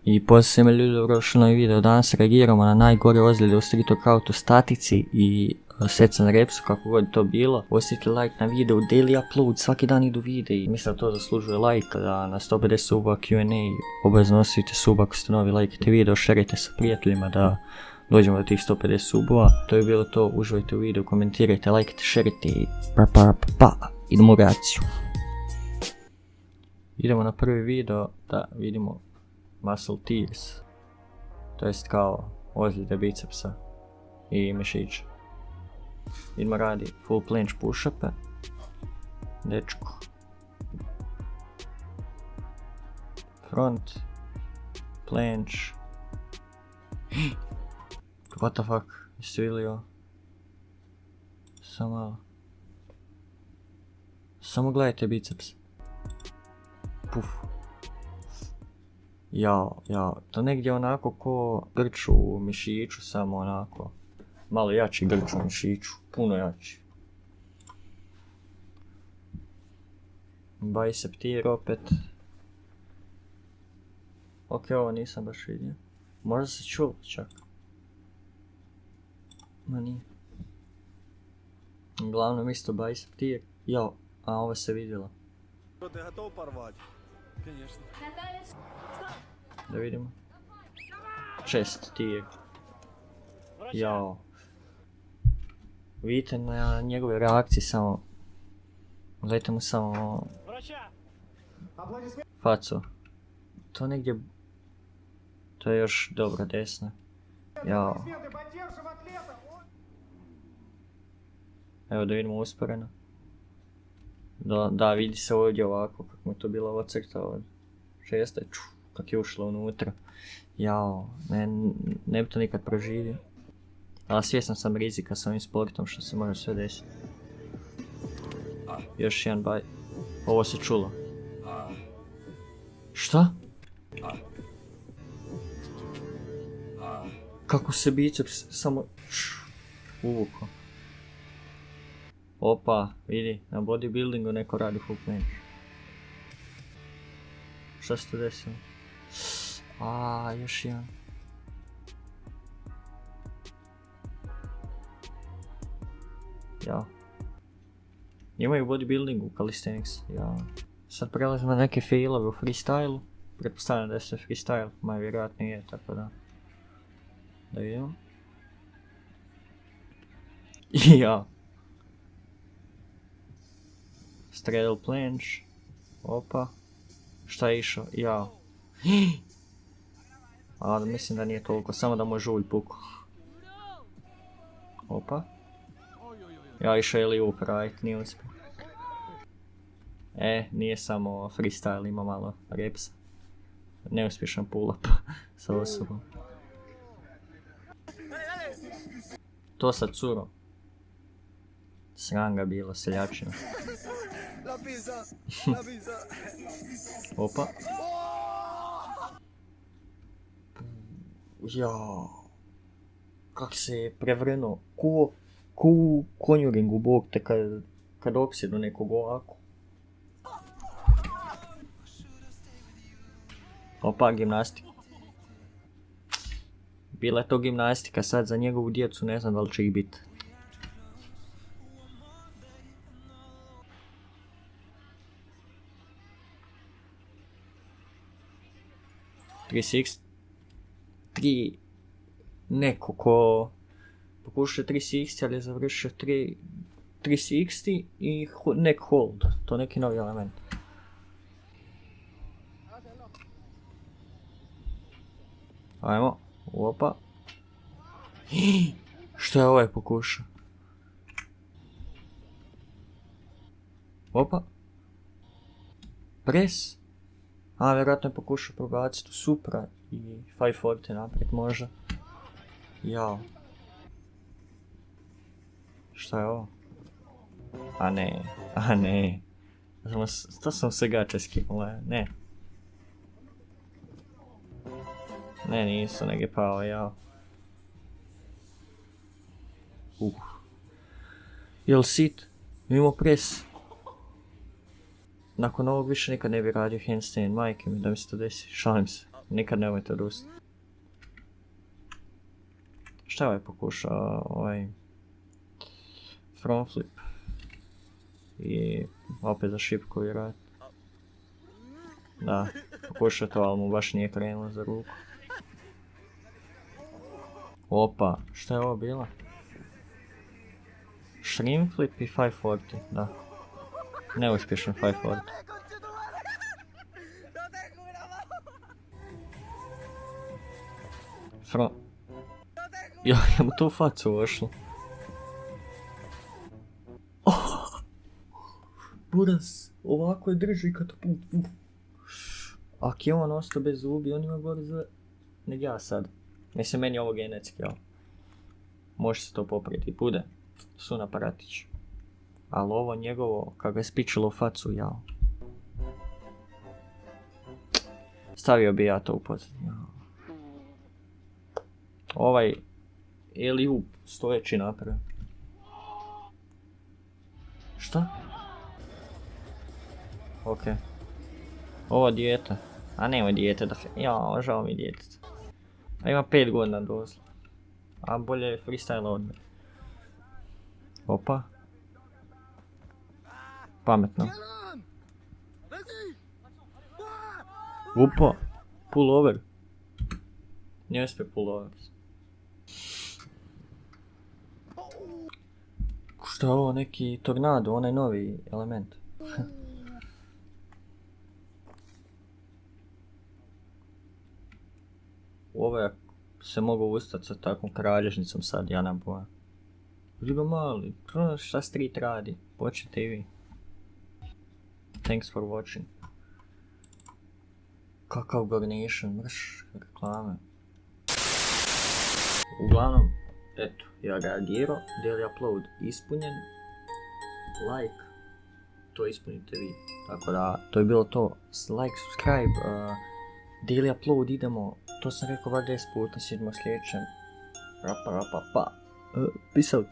I poslije me ljudi došli na video, danas reagiramo na najgore ozljede u street workoutu statici i seca na repsu, kako god to bilo. Ostavite like na video, daily upload, svaki dan idu videi i mislim da to zaslužuje like, da na 150 suba Q&A obavezno ostavite sub ako ste novi, lajkite video, šerite sa prijateljima da dođemo do tih 150 subova. To je bilo to, uživajte u videu, komentirajte, lajkite, šerite i idemo u reakciju. Idemo na prvi video da vidimo muscle tears, to jest kao ozljede bicepsa i mišića. Idemo radi full planche push-upe, dečko, front, planche, what the fuck, jeste vidjeli ovo? Samo malo, samo gledajte biceps, puf. Jao, to negdje onako ko grč u mišiću, samo onako, malo jači grč u mišiću, puno jači. Bicep tier opet. Ok, ovo nisam baš vidio. Možda se čulo čak. Ma nije. Uglavnom isto bicep tier. Jao, a ovo se vidjelo. Da vidimo. Chest tier. Jao. Vidite na njegove reakcije samo. Gledajte mu samo facu. To negdje... To je još dobro desno. Jao. Evo da vidimo usporeno. Da, vidi se ovdje ovako kako mu je to bilo ocrta od šesta. Kak je ušlo unutra. Jao, ne bi to nikad proživio. Ali svjestan sam rizika s ovim sportom što se može sve desiti. Još jedan baj. Ovo se čulo. Šta? Kako se biceps samo uvuko. Opa, vidi, na bodybuildingu neko radi full planche. Šta se to desilo? Još jedan. Ja. Imaju bodybuilding u calisthenics, ja. Sad prelazimo na neke failove u freestylu. Pretpostavljam da je sve freestyle, maj vjerojatno je, tako da. Da vidimo. Ja. Straddle planche. Opa. Šta je išao? Ja. Mislim da nije toliko, samo da mu žulj puku. Opa. Ja išao je li right, nije uspio. Nije samo freestyle, ima malo repsa. Neuspješan pull-up sa osobom. To sa curom. Sram ga bilo, seljačina. Opa. Jao. Kak se je prevrnuo. Ko u konjuringu bog te kad opsjedu nekog ovako. Opa, gimnastika. Bila je to gimnastika, sad za njegovu djecu ne znam da li će ih biti. Neko ko pokušao 360, ali je završio 360 i neck hold, to neki novi element. Ajmo, opa. Što je ovaj pokušao? Opa. Pres. Vjerojatno je pokušao probaciti u supra i 540 naprijed možda. Jao. Šta je ovo? Ne. To sam se gače skinula, ne. Ne, nisu, nego je pao, jao. Jel sit? Imamo pres. Nakon ovog više nikad ne bi radio handstand, majke mi da mi se to desi, šalim se. Nikad nemojte odustati. Šta je ovaj pokušao? Ovaj... front flip. I opet za šipku vjerojatno. Da, pokušao to, ali mu baš nije krenulo za ruku. Opa, šta je ovo bilo? Shrimp flip i 540, da. Neuspješan 540. Ja mu to u facu ošlo. Buras, ovako je drži katapult. Ako je on ostao bez zubi, on ima gore za... nek ja sad. Mislim, meni je ovo genetski, ali... može se to popraviti. Bude. Sun aparatić. Ali ovo njegovo, kako ga je spičilo u facu, jao. Stavio bi ja to u pozadnju. Ovaj... Eliup stojeći napravio. Šta? Okej. Ovo dijete. A nemoj dijete da... Jao, žao mi djeteta. A ima 5 godina doslovno. A bolje je freestyle odmah. Opa. Pametno. Upa. Pull over. Nije uspio pull over. Šta je ovo, neki tornado, onaj novi element. Ovo je se mogu ustati sa takvom kralježnicom sad, ja nam boja. Ljubo mali, šta street radi? Počnite i vi. Thanks for watching. Kakav Gornation, mrš, reklame. Uglavnom, eto, ja reagirao, daily upload ispunjen, like, to ispunite vi. Tako da, to je bilo to. Like, subscribe, daily upload idemo, to sam rekao bar 10 puta, idemo sljedećem. Rapa, pa. Peace out.